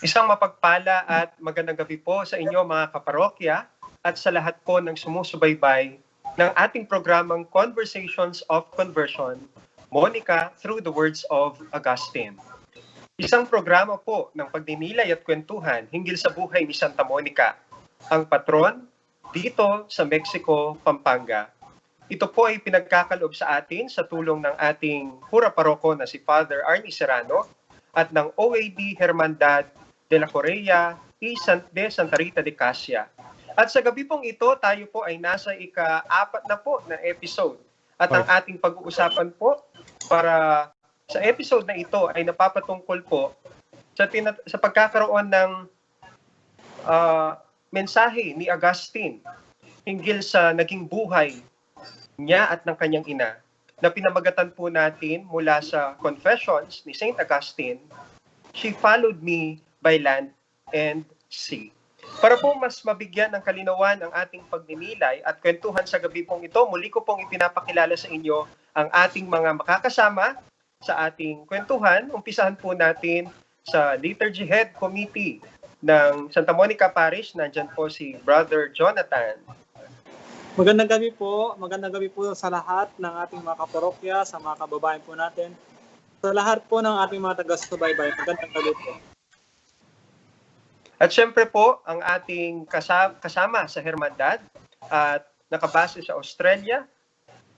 Isang mapagpala at magandang gabi po sa inyo mga kaparokya at sa lahat po ng sumusubaybay ng ating programang Conversations of Conversion, Monica through the words of Augustine. Isang programa po ng pagdinilay at kwentuhan hinggil sa buhay ni Santa Monica, ang patron dito sa Mexico, Pampanga. Ito po ay pinagkakaloob sa atin sa tulong ng ating pura paroko na si Father Arnie Serrano at ng OAD Hermandad de la Correa de Santa Rita de Casia. At sa gabi pong ito, tayo po ay nasa ika-4 na po na episode. At ang ating pag-uusapan po para sa episode na ito ay napapatungkol po sa pagkakaroon ng mensahe ni Augustine hinggil sa naging buhay niya at ng kanyang ina na pinamagatan po natin mula sa Confessions ni Saint Augustine, She Followed Me by Land and Sea. Para po mas mabigyan ng kalinawan ang ating pagninilay at kwentuhan sa gabi pong ito, muli ko pong ipinapakilala sa inyo ang ating mga makakasama sa ating kwentuhan. Umpisahan po natin sa Liturgy Head Committee ng Santa Monica Parish. Nandyan po si Brother Jonathan. Magandang gabi po. Magandang gabi po sa lahat ng ating mga kaparokya, sa mga kababayan po natin. Sa lahat po ng ating mga taga-subaybay. Magandang gabi po. At syempre po, ang ating kasama sa Hermandad at nakabase sa Australia,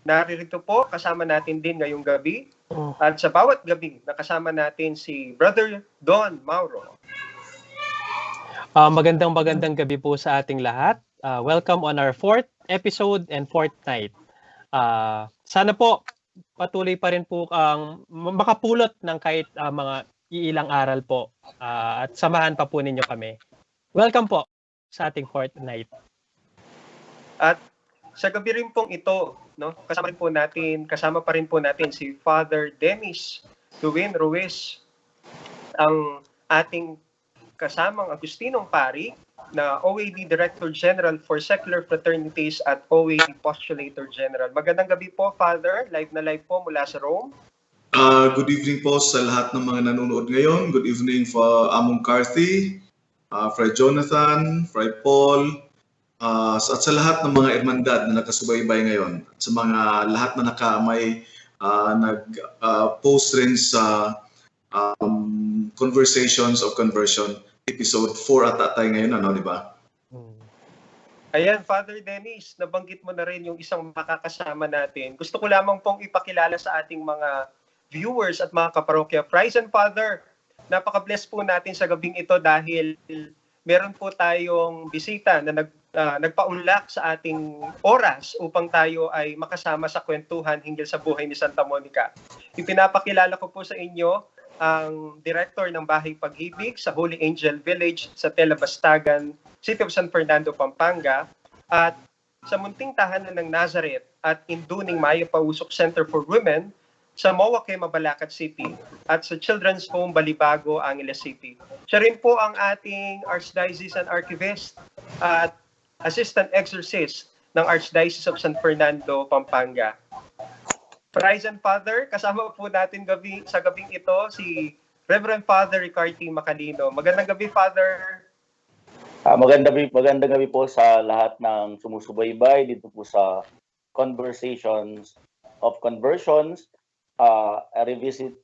naririto po, kasama natin din ngayong gabi. At sa bawat gabi, nakasama natin si Brother Don Mauro. Magandang gabi po sa ating lahat. Welcome on our 4th episode and 4th night. Sana po patuloy pa rin po ang makapulot ng kahit mga iilang aral po at samahan pa po ninyo kami. Welcome po sa ating 4th night. At sa gabi rin pong ito, no, kasama pa rin po natin si Father Dennis Duwin Ruiz, ang ating kasamang Agustinong Pari na OAD Director General for Secular Fraternities at OAD Postulator General. Magandang gabi po, Father. Live na live po mula sa Rome. Good evening po sa lahat ng mga nanonood ngayon. Good evening for Among Carthy, Fray Jonathan, Fray Paul, at sa lahat ng mga hermandad na nakasubaybay ngayon. Sa mga lahat na nag-post rin sa Conversations of Conversion, episode 4 ata tayo ngayon, di ba? Ayan, Father Dennis, nabanggit mo na rin yung isang makakasama natin. Gusto ko lamang pong ipakilala sa ating mga viewers at mga kaparokya. Praise and Father, napaka-bless po natin sa gabing ito dahil meron po tayong bisita na nagpaunlak sa ating oras upang tayo ay makasama sa kwentuhan hinggil sa buhay ni Santa Monica. Ipinapakilala ko po sa inyo ang Director ng Bahay Pag-ibig sa Holy Angel Village sa Telabastagan, City of San Fernando, Pampanga, at sa Munting Tahanan ng Nazareth at Induning Maya Pausok Center for Women sa Moaque, Mabalacat City, at sa Children's Home Balibago, Angeles City. Siya rin po ang ating Archdiocesan Archivist at Assistant Exorcist ng Archdiocese of San Fernando, Pampanga. Praise and Father, kasama po natin sa gabing ito si Reverend Father Ricarty Macalino. Magandang gabi, Father. Magandang gabi po sa lahat ng sumusubaybay dito po sa Conversations of Conversions, a revisit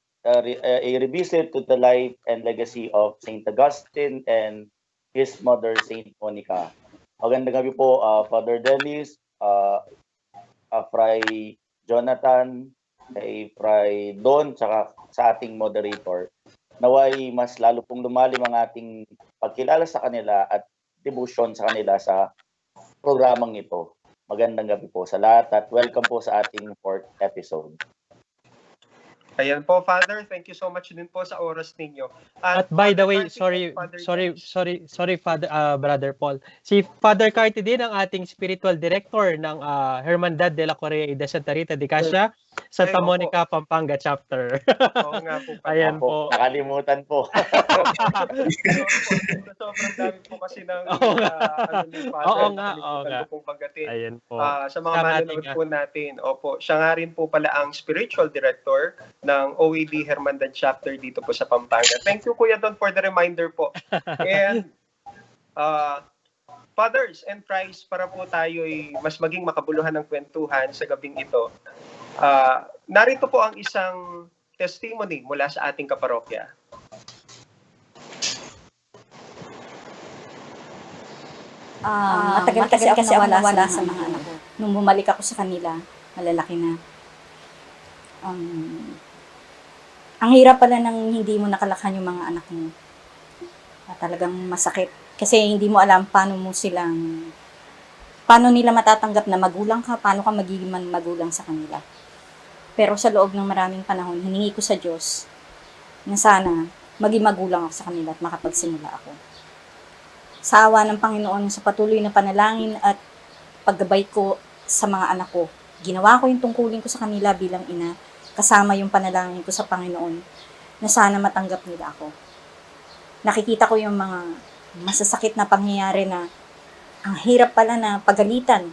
to the life and legacy of Saint Augustine and his mother, Saint Monica. Magandang gabi po, Father Dennis, Fray Jonathan, kay Fray Don, tsaka sa ating moderator. Naway mas lalo pong lumalim ang ating pagkilala sa kanila at devotion sa kanila sa programang ito. Magandang gabi po sa lahat at welcome po sa ating 4th episode. Ayan po, Father. Thank you so much din po sa oras ninyo. At by the way, sorry, Father, Brother Paul. Si Father Carty din ang ating spiritual director ng Hermandad de la Correa de Santa Rita de Casia, Santa Monica, Pampanga chapter. Oo nga po. Ayan po. Nakalimutan po. So, sobrang dami po kasi ng Oo nga. ano ni Oo Father nga, na oo kalimutan nga. ko pong banggatin. Ayan po. Sa mga Siya ang manonood ating, po natin, opo, siya nga rin po pala ang spiritual director ng OAD Hermandad chapter dito po sa Pampanga. Thank you, Kuya Don, for the reminder po. And Fathers and Christ, para po tayo'y mas maging makabuluhan ng kwentuhan sa gabing ito, narito po ang isang testimony mula sa ating kaparokya. Matagal kasi ako nawala sa mga anak ko. Nung bumalik ako sa kanila, malalaki na. Ang hirap pala nang hindi mo nakalakhan yung mga anak mo. Talagang masakit. Kasi hindi mo alam paano nila matatanggap na magulang ka, paano ka magiging magulang sa kanila. Pero sa loob ng maraming panahon, hiningi ko sa Diyos na sana maging magulang ako sa kanila at makapagsimula ako. Sa awa ng Panginoon, sa patuloy na panalangin at paggabay ko sa mga anak ko, ginawa ko yung tungkulin ko sa kanila bilang ina, kasama yung panalangin ko sa Panginoon na sana matanggap nila ako. Nakikita ko yung mga masasakit na pangyayari na ang hirap pala na pagalitan,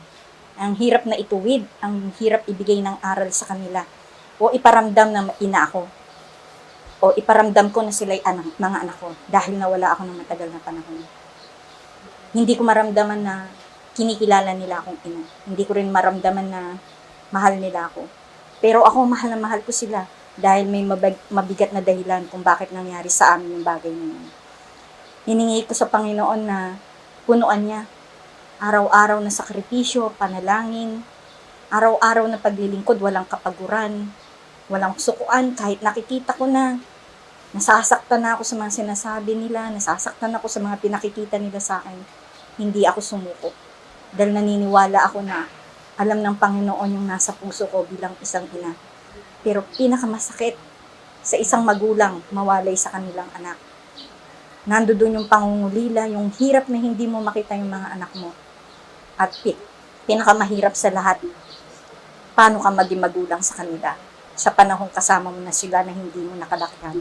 ang hirap na ituwid, ang hirap ibigay ng aral sa kanila, o iparamdam na ina ako, o iparamdam ko na sila'y mga anak ko dahil nawala ako ng matagal na panahon. Hindi ko maramdaman na kinikilala nila akong ina. Hindi ko rin maramdaman na mahal nila ako. Pero ako, mahal na mahal ko sila dahil may mabigat na dahilan kung bakit nangyari sa amin yung bagay na yun. Hiningi ko sa Panginoon na punuan niya. Araw-araw na sakripisyo, panalangin, araw-araw na paglilingkod, walang kapaguran, walang sukuan, kahit nakikita ko na nasasaktan na ako sa mga sinasabi nila, nasasaktan ako sa mga pinakikita nila sa akin, hindi ako sumuko. Dahil naniniwala ako na alam ng Panginoon yung nasa puso ko bilang isang ina. Pero pinakamasakit sa isang magulang mawalay sa kanilang anak. Nandoon yung pangungulila, yung hirap na hindi mo makita yung mga anak mo. At pinakamahirap sa lahat, paano ka maging magulang sa kanila sa panahong kasama mo na sila na hindi mo nakalakihan.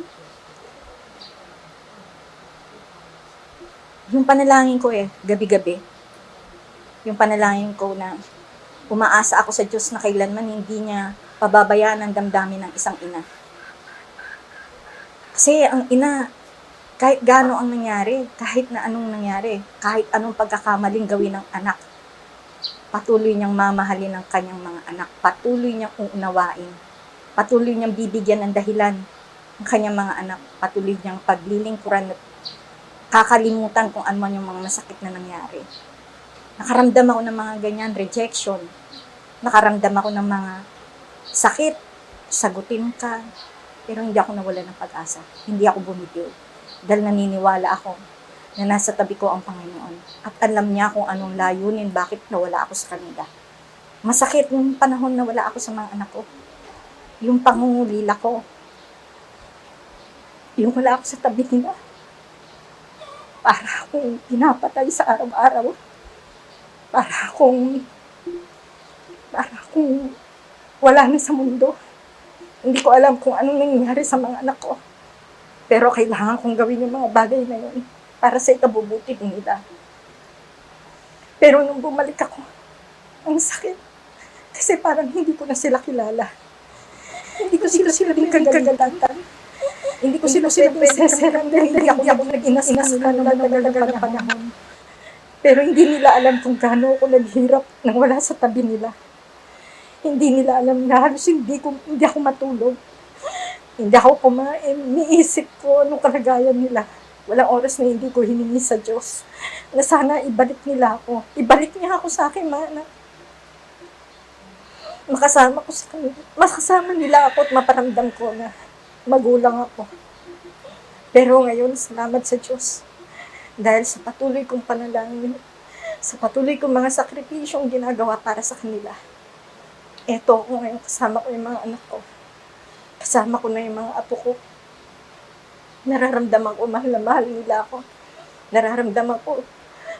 Yung panalangin ko gabi-gabi. Yung panalangin ko na umaasa ako sa Diyos na kailanman hindi niya pababayaan ang damdamin ng isang ina. Kasi ang ina, kahit gaano ang nangyari, kahit na anong nangyari, kahit anong pagkakamaling gawin ng anak, patuloy niyang mamahalin ang kanyang mga anak, patuloy niyang uunawain, patuloy niyang bibigyan ng dahilan ang kanyang mga anak, patuloy niyang paglilingkuran at kakalimutan kung ano man yung mga masakit na nangyari. Nakaramdam ako ng mga ganyan, rejection. Nakaramdam ako ng mga sakit, sagutin ka, pero hindi ako nawala ng pag-asa. Hindi ako bumitiw. Dahil naniniwala ako na nasa tabi ko ang Panginoon. At alam niya kung anong layunin, bakit nawala ako sa kanila. Masakit yung panahon na wala ako sa mga anak ko. Yung pangungulila ko. Yung wala ako sa tabi nila. Para akong pinapatay sa araw-araw. Para akong wala na sa mundo. Hindi ko alam kung anong nangyari sa mga anak ko. Pero kailangan kong gawin yung mga bagay na yun para sa ikabubuti nila. Pero nung bumalik ako, ang sakit. Kasi parang hindi ko na sila kilala. Hindi ko sila kagagatan. Hindi ko sila pwede seserang dahil hindi ako nag-inas kanila ng matagal na panahon. Pero hindi nila alam kung gaano ako naghirap nang wala sa tabi nila. Hindi nila alam na halos hindi ako matulog. Hindi ako kumain. Niisip ko anong kalagayan nila. Walang oras na hindi ko hiningi sa Diyos na sana ibalik nila ako. Ibalik niya ako sa akin, mana. Makasama nila ako at maparamdam ko na magulang ako. Pero ngayon, salamat sa Diyos. Dahil sa patuloy kong panalangin, sa patuloy kong mga sakripisyong ginagawa para sa kanila. Eto ako ngayon, kasama ko yung mga anak ko. Kasama ko na yung mga apo ko. Nararamdaman ko mahal na mahal nila ako. Nararamdaman ko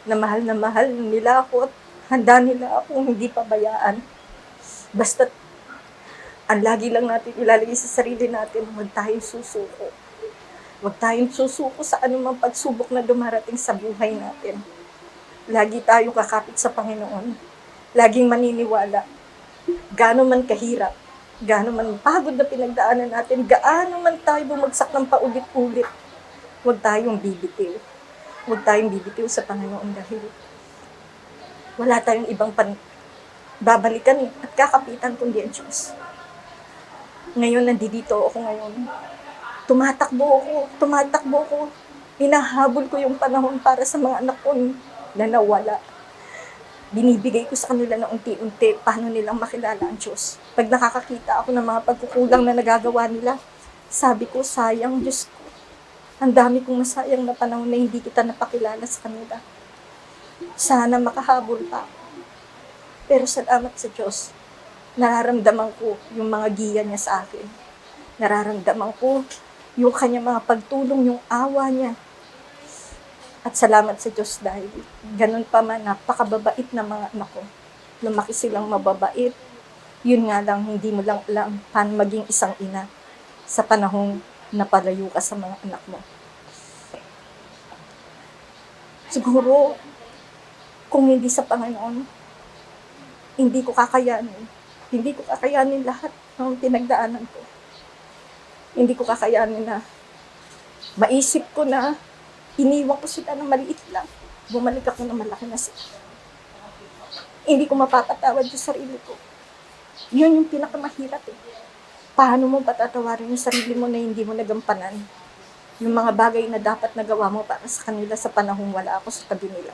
na mahal nila ako at handa nila akong hindi pabayaan. Basta't ang lagi lang natin ilalagay sa sarili natin, huwag tayong susuko. Huwag tayong susuko sa anumang pagsubok na dumarating sa buhay natin. Lagi tayong kakapit sa Panginoon. Laging maniniwala. Gaano man kahirap, gaano man pagod na pinagdaanan natin, gaano man tayo bumagsak ng paulit-ulit, huwag tayong bibitiw. Huwag tayong bibitiw sa Panginoon dahil wala tayong ibang babalikan at kakapitan kundi ang Diyos. Ngayon, nandito ako ngayon. Tumatakbo ako. Hinahabol ko yung panahon para sa mga anak ko na nawala. Binibigay ko sa kanila na unti-unti paano nilang makilala ang Diyos. Pag nakakakita ako ng mga pagkukulang na nagagawa nila, sabi ko, sayang Diyos ko. Ang dami kong nasayang na panahon na hindi kita napakilala sa kanila. Sana makahabol pa ako. Pero salamat sa Diyos. Nararamdaman ko yung mga giya niya sa akin. Nararamdaman ko yung kanya mga pagtulong, yung awa niya. At salamat sa Diyos dahil ganun pa man, napakababait na mga anak ko. Lumaki silang mababait. Yun nga lang, hindi mo lang alam paano maging isang ina sa panahong napalayo ka sa mga anak mo. Siguro, kung hindi sa Panginoon, hindi ko kakayanin. Hindi ko kakayanin lahat ng pinagdaanan ko. Hindi ko kakayanin na maisip ko na iniwan ko sila ng maliit lang. Bumalik ako ng malaki na sila. Hindi ko mapapatawad yung sarili ko. Yun yung pinakamahirap eh. Paano mo patatawarin yung sarili mo na hindi mo nagampanan? Yung mga bagay na dapat nagawa mo para sa kanila sa panahong wala ako sa tabi nila.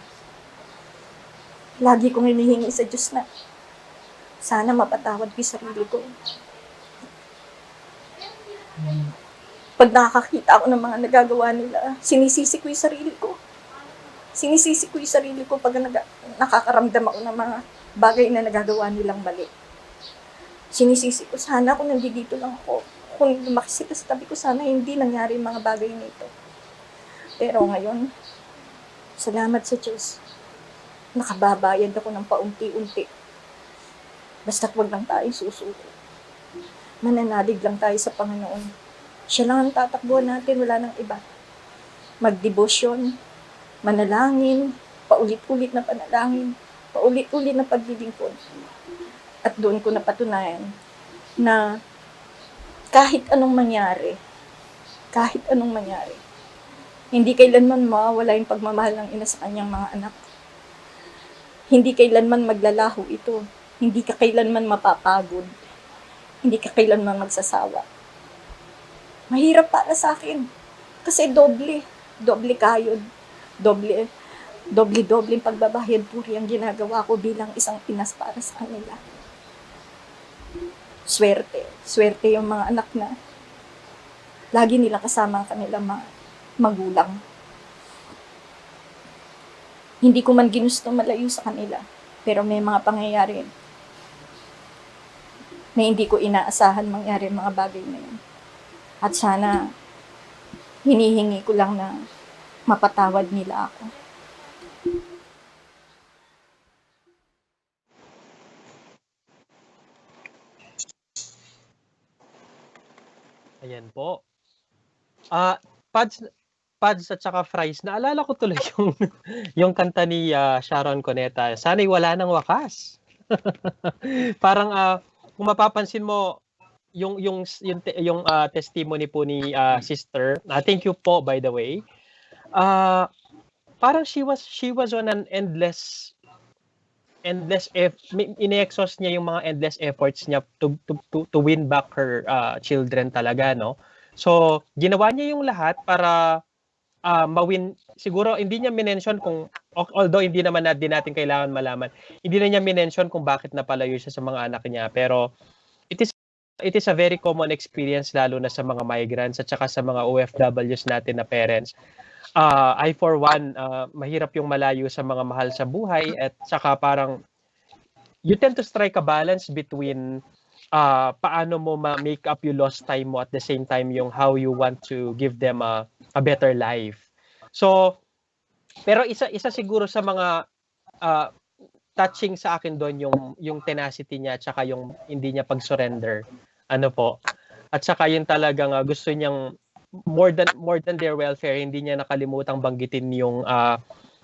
Lagi kong hinihingi sa Diyos na sana mapatawad ko yung sarili ko. Pag nakakakita ako ng mga nagagawa nila, sinisisi ko yung sarili ko. Sinisisi ko yung sarili ko pag nakakaramdam ako ng mga bagay na nagagawa nilang mali. Sinisisi ko, sana kung nandito lang ako, kung lumaki sila sa tabi ko, sana hindi nangyari yung mga bagay nito. Pero ngayon, salamat sa Diyos. Nakababayad ako ng paunti-unti. Basta't wag lang tayo susuko. Mananalig lang tayo sa Panginoon. Siya lang ang tatakbuhan natin, wala nang iba. Magdebosyon, manalangin, paulit-ulit na panalangin, paulit-ulit na paglilingkod. At doon ko napatunayan na kahit anong mangyari, hindi kailanman mawawala yung pagmamahal ng ina sa kanyang mga anak. Hindi kailanman maglalaho ito. Hindi ka kailanman mapapagod. Hindi ka kailanman magsasawa. Mahirap para sa akin. Kasi doble kayod. Doble pagbabahid puri ang ginagawa ko bilang isang inas para sa kanila. Swerte yung mga anak na lagi nila kasama ang kanilang mga magulang. Hindi ko man ginusto malayo sa kanila, pero may mga pangyayari na hindi ko inaasahan mangyari mga bagay na yun. At sana, hinihingi ko lang na mapatawad nila ako. Ayan po. Pads at saka Fries, naalala ko tuloy yung kanta ni Sharon Cuneta, sana'y wala nang wakas. Parang kung mapapansin mo yung testimony po ni sister, thank you po by the way. Parang she was on an endless ine-exhaust niya yung mga endless efforts niya to win back her children talaga, no? So ginawa niya yung lahat para mawin. Siguro hindi niya minention kung, although hindi naman din natin kailangan malaman, hindi na niya minention kung bakit napalayo siya sa mga anak niya, pero it is a very common experience lalo na sa mga migrants at saka sa mga OFWs natin na parents. I for one, mahirap yung malayo sa mga mahal sa buhay at saka parang you tend to strike a balance between paano mo ma-make up yung lost time mo at the same time yung how you want to give them a better life. So, pero isa siguro sa mga touching sa akin doon yung tenacity niya at saka yung hindi niya pag-surrender. Ano po? At saka yung talagang gusto niyang more than their welfare, hindi niya nakalimutang banggitin yung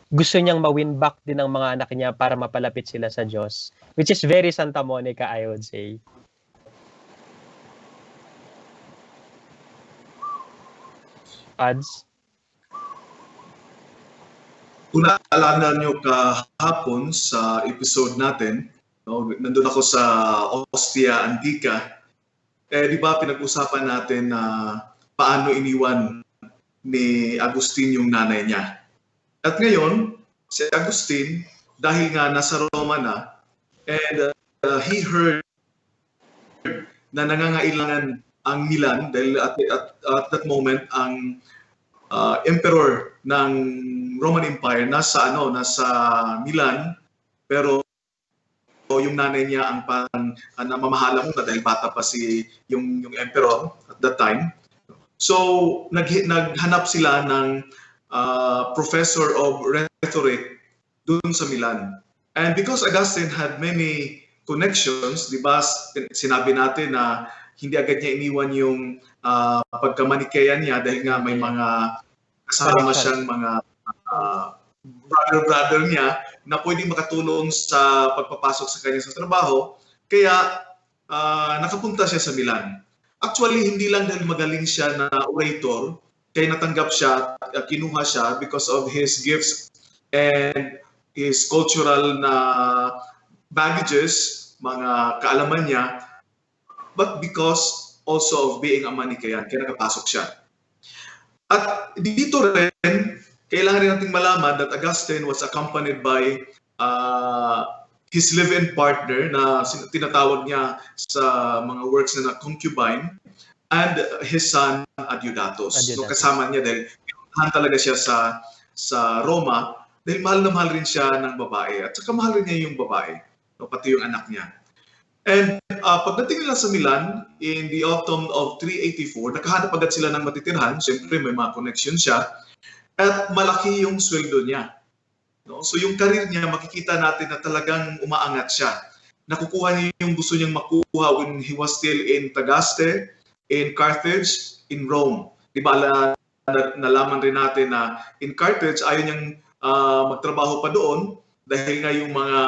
gusto niyang ma-win back din ng mga anak niya para mapalapit sila sa Diyos, which is very Santa Monica, I would say. Ads? Kung naalala nyo kahapon sa episode natin, no, nandun ako sa Ostia Antica, di ba pinag-usapan natin na paano iniwan ni Agustin yung nanay niya. At ngayon, si Agustin, dahil nga nasa Roma na, and he heard na nangangailangan ang Milan dahil at that moment ang emperor ng Roman Empire nasa Milan, pero yung nanay niya ang namamahala muna dahil bata pa yung emperor at that time. So naghanap sila ng professor of rhetoric dun sa Milan. And because Augustine had many connections, di ba, sinabi natin na hindi agad niya iniwan yung pagkamanikeyan niya dahil nga may mga kasama siyang mga brother niya na pwedeng makatulong sa pagpapasok sa kanya sa trabaho. Kaya nakapunta siya sa Milan. Actually, hindi lang dahil magaling siya na orator, kaya natanggap siya, kinuha siya because of his gifts and his cultural na baggages, mga kaalaman niya, but because also of being a Manichaean, kaya nakapasok siya. At dito rin, kailangan rin nating malaman that Augustine was accompanied by his live-in partner na tinatawag niya sa mga works na concubine, and his son Adeodatus. So kasama niya dahil pinuntahan talaga siya sa Roma dahil mahal na mahal rin siya ng babae at saka mahal rin niya yung babae, pati yung anak niya. And pagdating nila sa Milan in the autumn of 384, nakahanap agad sila ng matitirhan. Siyempre may mga connection siya at malaki yung sweldo niya. No? So yung karir niya, makikita natin na talagang umaangat siya. Nakukuha niya yung gusto niyang makuha when he was still in Tagaste, in Carthage, in Rome. Di ba nalaman rin natin na in Carthage ayaw niyang magtrabaho pa doon dahil nga yung mga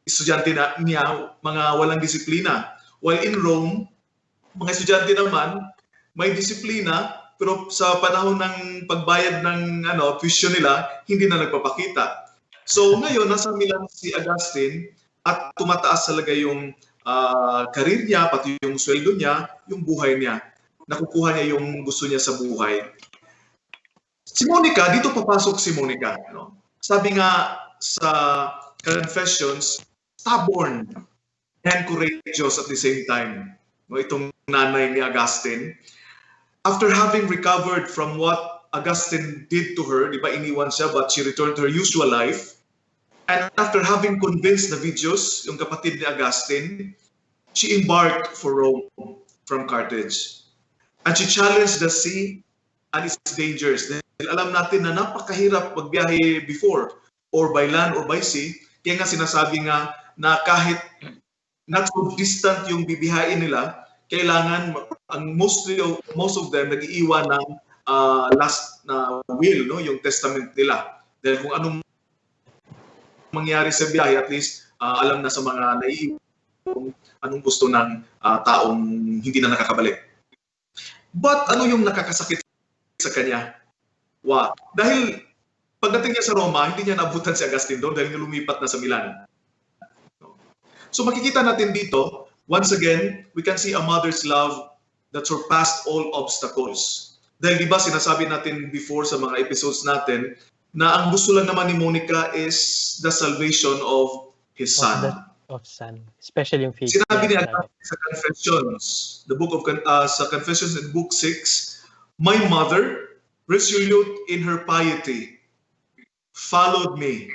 estudyante niya, mga walang disiplina. While in Rome, mga estudyante naman, may disiplina, pero sa panahon ng pagbayad ng tuition nila, hindi na nagpapakita. So ngayon, nasa Milan si Augustine at tumataas talaga yung karir niya, pati yung sweldo niya, yung buhay niya. Nakukuha niya yung gusto niya sa buhay. Si Monica, dito papasok si Monica. No? Sabi nga sa Confessions, stubborn and courageous at the same time. No, itong nanay ni Augustine. After having recovered from what Augustine did to her, di ba iniwan siya but she returned to her usual life. And after having convinced Navigius, yung kapatid ni Augustine, she embarked for Rome from Carthage. And she challenged the sea and its dangers. Dahil alam natin na napakahirap magbiyahe before or by land or by sea. Kaya nga sinasabi nga na kahit not so distant yung bibihain nila, kailangan most of them nag-iiwan ng last na will, no, yung testament nila. Dahil kung anong mangyari sa biyahe, at least alam na sa mga naiiwan anong gusto ng taong hindi na nakakabalik. But ano yung nakakasakit sa kanya? Wow. Dahil pagdating niya sa Roma, hindi niya naabutan si Augustine doon dahil lumipat na sa Milan. So makikita natin dito, once again, we can see a mother's love that surpassed all obstacles. Dahil di ba sinasabi natin before sa mga episodes natin na ang gusto lang naman ni Monica is the salvation of his son. Of son, especially yung faith. Sinabi niya sa Confessions, the book of sa Confessions in Book 6, my mother, resolute in her piety, followed me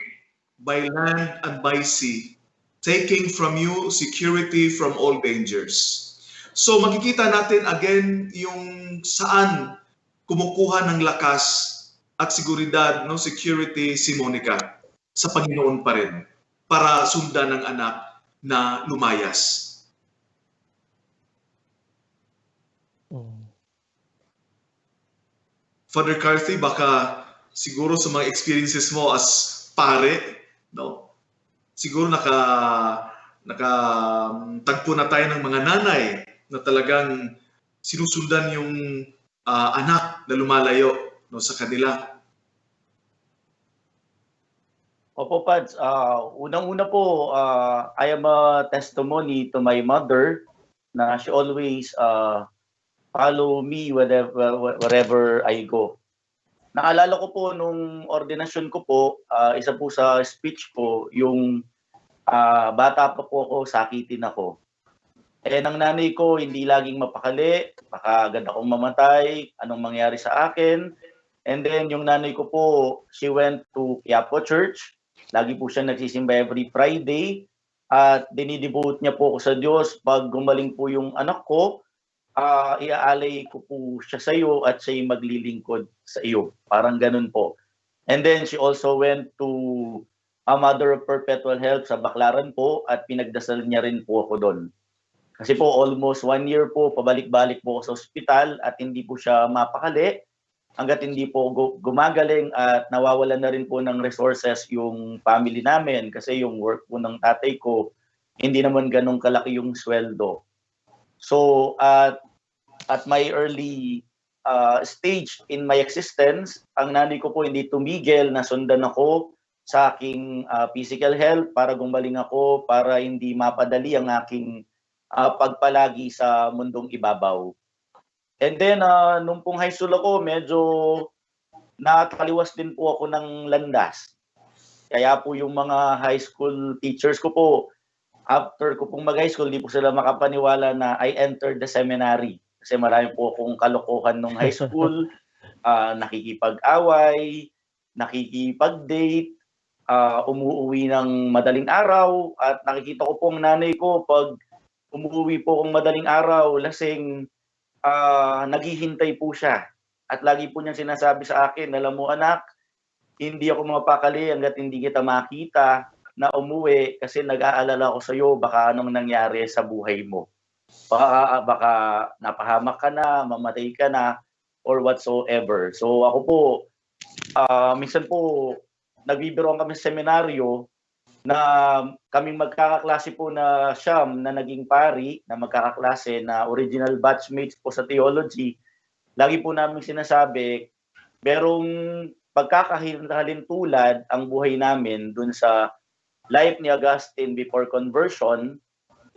by land and by sea, taking from you security from all dangers. So makikita natin again yung saan kumukuha ng lakas at seguridad, no, security si Monica sa Panginoon pa rin para sundan ng anak na lumayas. Father Carthy, baka siguro sa mga experiences mo as pare, no? Siguro nakatagpo na tayo ng mga nanay na talagang sinusundan yung anak na lumalayo, no, sa kanila. Opo, Pads. Unang-una po, I am a testimony to my mother na she always follow me wherever I go. Naalala ko po nung ordinasyon ko po, isa po sa speech ko, yung bata pa po ako, sakitin ako. Ang nanay ko hindi laging mapakali, baka agad akong mamatay, anong mangyari sa akin. And then yung nanay ko po, she went to Quiapo Church. Lagi po siya nagsisimba every Friday. At dinidevote niya po ako sa Diyos. Pag gumaling po yung anak ko, iaalay ko po siya sa iyo at siya'y maglilingkod sa iyo. Parang ganun po. And then she also went to a Mother of Perpetual Help sa Baclaran po at pinagdasal niya rin po ako doon. Kasi po almost 1 year po, pabalik-balik po ako sa ospital at hindi po siya mapakali hanggat hindi po gumagaling at nawawalan na rin po ng resources yung family namin kasi yung work po ng tatay ko, hindi naman ganun kalaki yung sweldo. So at my early stage in my existence, ang nanay ko po hindi tumigil na sundan ako sa aking physical health para gumaling ako, para hindi mapadali ang aking pagpalagi sa mundong ibabaw. And then, nung pong high school ako, medyo nakaliwas din po ako ng landas. Kaya po yung mga high school teachers ko po, after ko pong mag-high school, di po sila makapaniwala na I entered the seminary. Kasi marami po akong kalokohan nung high school, nakikipag-away, nakikipag-date, umuwi ng madaling araw, at nakikita ko pong nanay ko pag umuwi po akong madaling araw, lasing, naghihintay po siya. At lagi po niyang sinasabi sa akin, alam mo anak, hindi ako mapakali hanggat hindi kita makita na umuwi kasi nag-aalala ako sa iyo baka anong nangyari sa buhay mo. Baka napahamak ka na, mamatay ka na, or whatsoever. So ako po, minsan po, nagbibiroan kami sa seminaryo na kaming magkakaklase po na siyam na naging pari, na magkakaklase na original batchmates po sa theology. Lagi po namin sinasabi, merong pagkakahalintulad ang buhay namin dun sa life ni Augustine before conversion.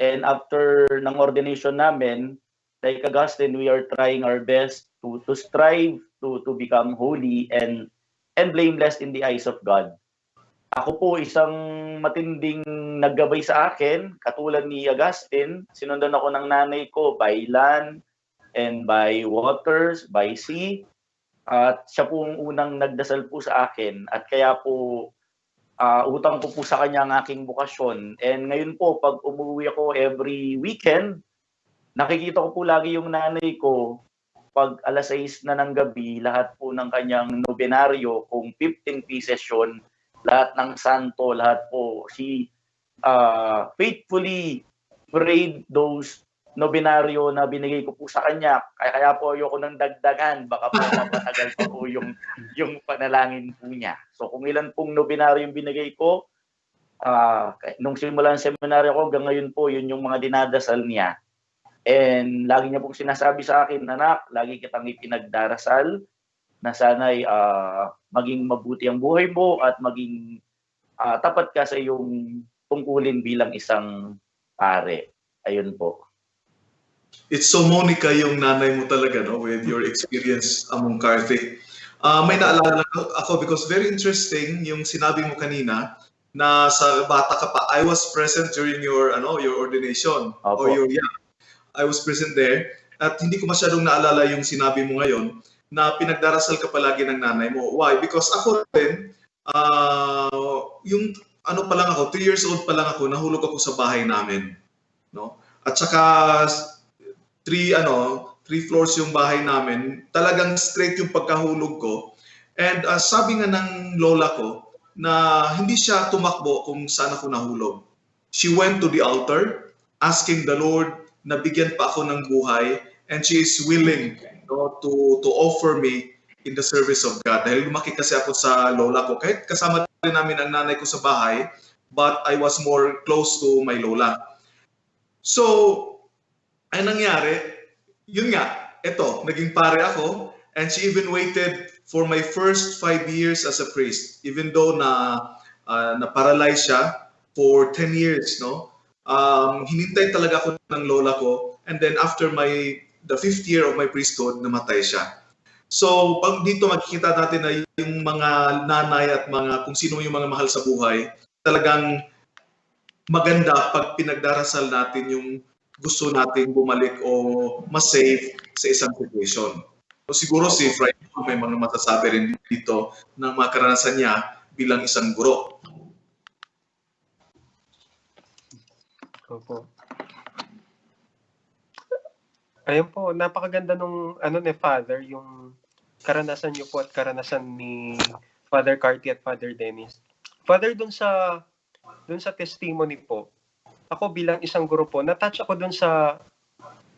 And after ng ordination namin, like Augustine, we are trying our best to strive to become holy and blameless in the eyes of God. Ako po isang matinding naggabay sa akin, katulad ni Augustine. Sinundan ako ng nanay ko by land and by waters, by sea. At siya po ang unang nagdasal po sa akin. At kaya po utang ko po sa kanya ang aking bukasyon. And ngayon po, pag umuwi ako every weekend, nakikita ko po lagi yung nanay ko. Pag alas 6 na ng gabi, lahat po ng kanyang nobenaryo, kung 15 pieces yun, lahat ng santo, lahat po, she faithfully prayed those nobenaryo na binigay ko po sa kanya. Kaya po ayoko nang dagdagan, baka po mapatagal pa po yung panalangin po niya. So kung ilan pong nobenaryo yung binigay ko, nung simulan seminaryo ko, hanggang ngayon po, yun yung mga dinadasal niya. And lagi niya pong sinasabi sa akin, anak, lagi kitang ipinagdarasal na sana'y maging mabuti ang buhay mo at maging tapat ka sa iyong tungkulin bilang isang pare. Ayun po. It's so Monica yung nanay mo talaga, no, with your experience among Carthy. May naalala ako because very interesting yung sinabi mo kanina na sa bata ka pa. I was present during your ordination. Opo. I was present there at hindi ko masyadong naalala yung sinabi mo ngayon na pinagdarasal ka palagi ng nanay mo. Why? Because ako rin, yung pa lang ako, 2 years old pa lang ako, nahulog ako sa bahay namin. No? At saka 3 floors yung bahay namin, talagang straight yung pagkahulog ko. And sabi nga ng lola ko na hindi siya tumakbo kung saan ako nahulog. She went to the altar asking the Lord na bigyan pa ako ng buhay, and she is willing to offer me in the service of God. Dahil lumaki kasi ako sa lola ko. Kahit kasama rin namin ang nanay ko sa bahay, but I was more close to my lola. So, ay nangyari, yun nga, eto, naging pare ako, and she even waited for my first 5 years as a priest, even though na-paralyze siya for 10 years, no? Hinintay talaga ako ng lola ko, and then after the 5th year of my priesthood, namatay siya. So, pag dito makikita natin na yung mga nanay at kung sino yung mga mahal sa buhay, talagang maganda pag pinagdarasal natin yung gusto nating bumalik o mas-save sa isang situation. So, siguro si Fray may mga masasabi rin dito ng mga karanasan niya bilang isang guro. Opo. Ayun po, napakaganda nung ni Father, yung karanasan niyo po at karanasan ni Father Carty at Father Dennis. Father, dun sa testimony po, ako bilang isang guro po, na-touch ako dun sa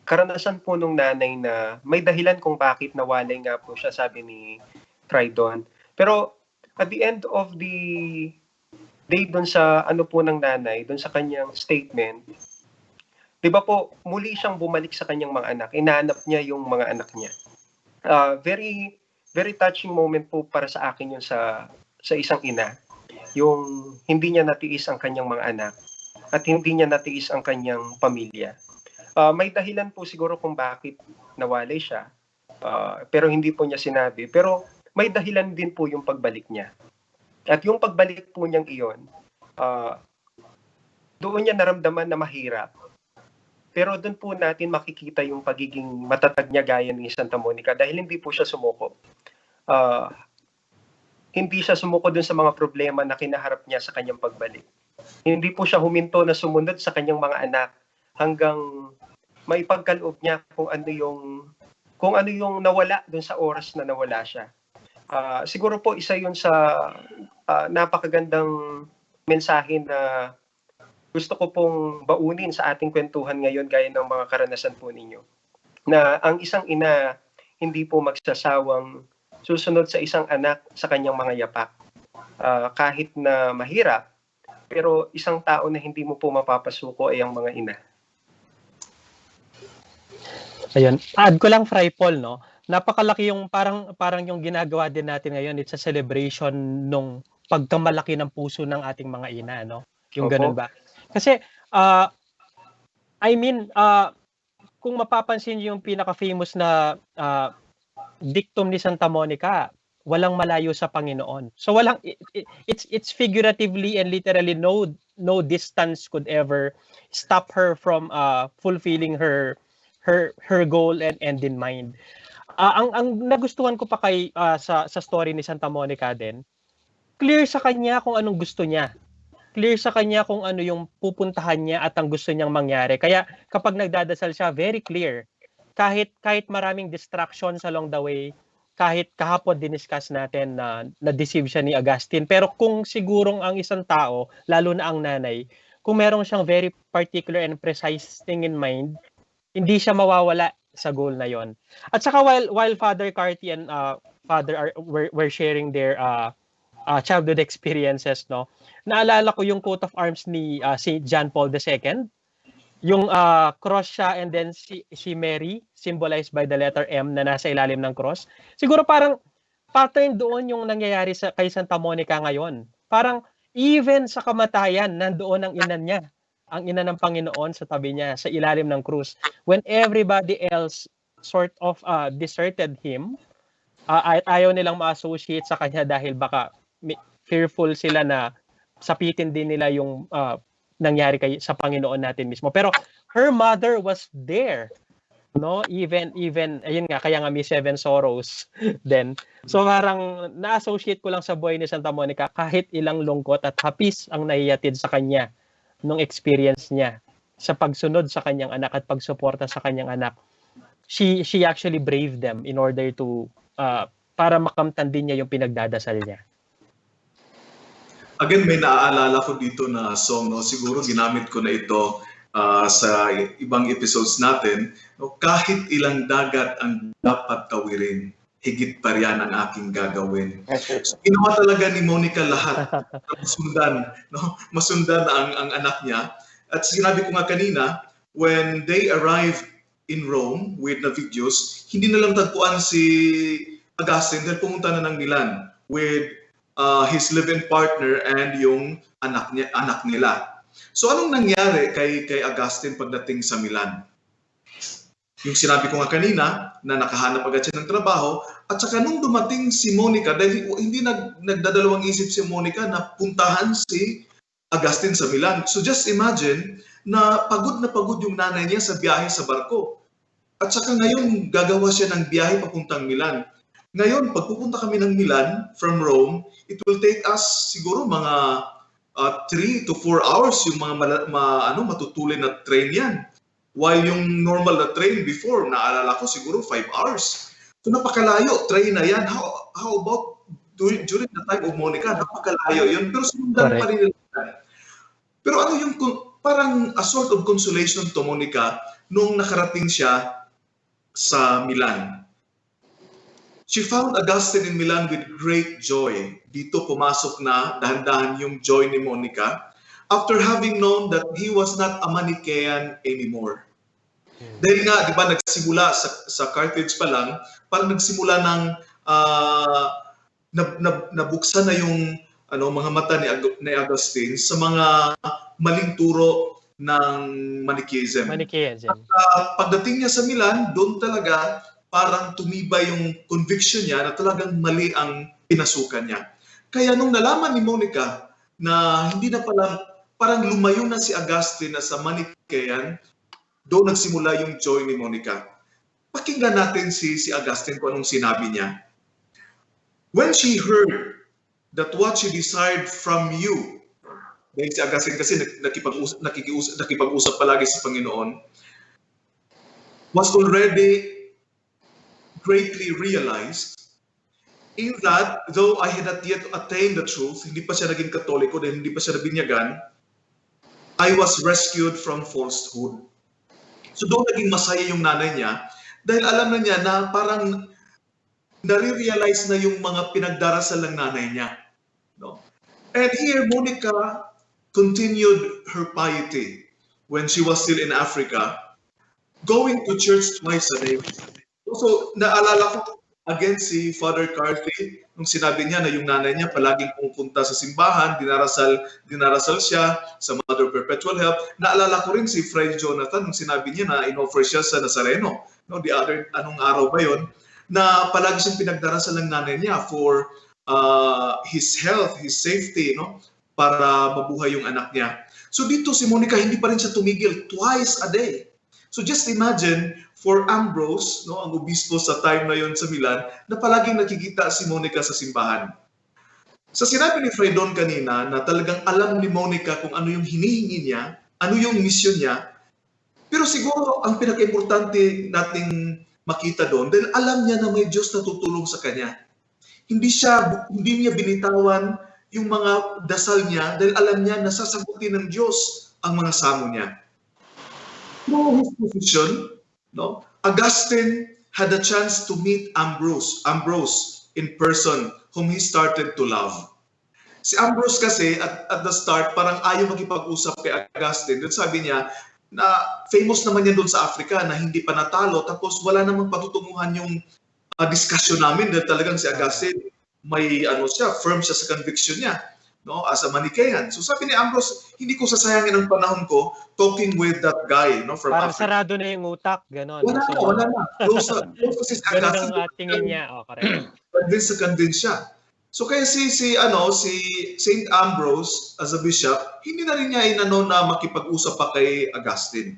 karanasan po nung nanay na may dahilan kung bakit nawalay nga po siya, sabi ni Tridon. Pero at the end of the day dun sa po ng nanay, dun sa kanyang statement, di ba po, muli siyang bumalik sa kanyang mga anak. Inaanap niya yung mga anak niya. Very, very touching moment po para sa akin yun sa isang ina. Yung hindi niya natiis ang kanyang mga anak at hindi niya natiis ang kanyang pamilya. May dahilan po siguro kung bakit nawalay siya, pero hindi po niya sinabi. Pero may dahilan din po yung pagbalik niya. At yung pagbalik po niyang iyon, doon niya naramdaman na mahirap. Pero doon po natin makikita yung pagiging matatag niya gaya ni Santa Monica dahil hindi po siya sumuko. Hindi siya sumuko doon sa mga problema na kinaharap niya sa kanyang pagbalik. Hindi po siya huminto na sumunod sa kanyang mga anak hanggang maipagkaloob niya kung ano yung nawala doon sa oras na nawala siya. Siguro po isa yun sa napakagandang mensahe na gusto ko pong baunin sa ating kwentuhan ngayon gaya ng mga karanasan po ninyo. Na ang isang ina hindi po magsasawang susunod sa isang anak sa kanyang mga yapak. Kahit na mahirap, pero isang tao na hindi mo po mapapasuko ay ang mga ina. Ayun. Add ko lang, Fray Paul, no? Napakalaki yung parang yung ginagawa din natin ngayon. It's a celebration nung pagkamalaki ng puso ng ating mga ina, no? Yung ganun ba? Kasi, kung mapapansin niyo yung pinaka-famous na dictum ni Santa Monica, walang malayo sa Panginoon. So it's figuratively and literally no distance could ever stop her from fulfilling her goal and end in mind. Ang nagustuhan ko pa sa story ni Santa Monica din, clear sa kanya kung anong gusto niya. Clear sa kanya kung ano yung pupuntahan niya at ang gusto niyang mangyari. Kaya kapag nagdadasal siya, very clear. Kahit maraming distractions along the way, kahit kahapon diniscuss natin na na-deceive siya ni Augustine. Pero kung sigurong ang isang tao, lalo na ang nanay, kung merong siyang very particular and precise thing in mind, hindi siya mawawala sa goal na yon. At saka while Father Carty and Father were sharing their childhood experiences, no, naalala ko yung coat of arms ni St. John Paul II. Yung cross siya and then si Mary, symbolized by the letter M na nasa ilalim ng cross. Siguro parang pattern doon yung nangyayari kay Santa Monica ngayon. Parang even sa kamatayan, nandoon ang ina niya. Ang ina ng Panginoon sa tabi niya, sa ilalim ng krus. When everybody else sort of deserted him, at ayaw nilang ma-associate sa kanya dahil baka fearful sila na sapitin din nila yung nangyari sa Panginoon natin mismo. Pero her mother was there. No, even ayun nga, kaya nga may 7 sorrows then. So parang na-associate ko lang sa buhay ni Santa Monica kahit ilang lungkot at hapis ang naihatid sa kanya nung experience niya sa pagsunod sa kanyang anak at pagsuporta sa kanyang anak. She actually braved them in order to para makamtan din niya yung pinagdadasal niya. Again, may naaalala ko dito na song, no? Siguro ginamit ko na ito sa ibang episodes natin. No? Kahit ilang dagat ang dapat tawirin, higit pa riyan ang aking gagawin. So, ginawa talaga ni Monica lahat na masundan, no? Masundan ang anak niya. At sinabi ko nga kanina, when they arrived in Rome with Navigius, hindi na lang tagpuan si Augustine dahil pumunta na ng Milan with his live-in partner and yung anak nila. So anong nangyari kay Augustine pagdating sa Milan? Yung sinabi ko nga kanina na nakahanap agad siya ng trabaho at saka nung dumating si Monica, dahil hindi nagdadalawang isip si Monica na puntahan si Augustine sa Milan. So just imagine na pagod yung nanay niya sa biyahe sa barko. At saka ngayon gagawa siya ng biyahe papuntang Milan. Ngayon, pagpupunta kami ng Milan from Rome, it will take us siguro mga 3 to 4 hours yung mga matutulin na train yan. While yung normal na train before, naalala ko siguro 5 hours. So napakalayo, train na yan. How about during the time of Monica, napakalayo yun. Pero sundan pa rin nila. Pero ano yung parang a sort of consolation to Monica nung nakarating siya sa Milan. She found Augustine in Milan with great joy. Dito pumasok na dahan-dahan yung joy ni Monica after having known that he was not a Manichaean anymore. Dahil nga, di ba, nagsimula sa Carthage pa lang, parang nagsimula ng nabuksan na yung mga mata ni Augustine sa mga maling turo ng Manichaeism. At pagdating niya sa Milan, doon talaga parang tumibay yung conviction niya na talagang mali ang pinasukan niya. Kaya nung nalaman ni Monica na hindi na pala, parang lumayo na si Augustine na sa Manichaean, doon nagsimula yung joy ni Monica. Pakinggan natin si Augustine kung anong sinabi niya. When she heard that what she desired from you, dahil si Augustine kasi nakipag-usap palagi sa Panginoon, was already greatly realized in that though I had not yet attained the truth, hindi pa siya naging Katoliko dahil hindi pa siya nabinyagan, I was rescued from falsehood. So doon naging masaya yung nanay niya dahil alam na niya na parang nare-realize na yung mga pinagdarasal ng nanay niya. No? And here, Monica continued her piety when she was still in Africa, going to church twice a day. So, naalala ko again si Father Carthy, nung sinabi niya na yung nanay niya palaging pumupunta sa simbahan, dinarasal siya sa Mother Perpetual Help. Naalala ko rin si Fray Jonathan nung sinabi niya na in-offer siya sa Nazareno. No, anong araw ba yun? Na palagi siyang pinagdarasal ng nanay niya for his health, his safety, no? Para mabuhay yung anak niya. So dito si Monica, hindi pa rin siya tumigil, twice a day. So just imagine, for Ambrose, no, ang obispo sa time na yon sa Milan, na palaging nakikita si Monica sa simbahan. Sa sinabi ni Fray Don kanina, na talagang alam ni Monica kung ano yung hinihingi niya, ano yung misyon niya, pero siguro ang pinaka-importante nating makita doon, dahil alam niya na may Diyos na tutulong sa kanya. Hindi niya binitawan yung mga dasal niya, dahil alam niya na sasagutin ng Diyos ang mga samo niya. Through his position, no, Augustine had a chance to meet Ambrose in person, whom he started to love. Si Ambrose kasi at the start parang ayaw makipag-usap kay Augustine. Doon sabi niya na famous naman yan doon sa Africa na hindi pa natalo, tapos wala namang patutunguhan yung discussion namin dahil talagang si Augustine may firm siya sa conviction niya, no, as a Manichaean. So sabi ni Ambrose, hindi ko sasayangin ang panahon ko talking with that guy, no, from parang Africa. Sarado na yung utak, gano'n. Wala na. Close kasi si Augustine. Ganun ang tingin niya. Convince siya. So kaya si Saint Ambrose as a bishop, hindi na rin niya na makipag-usap pa kay Augustine.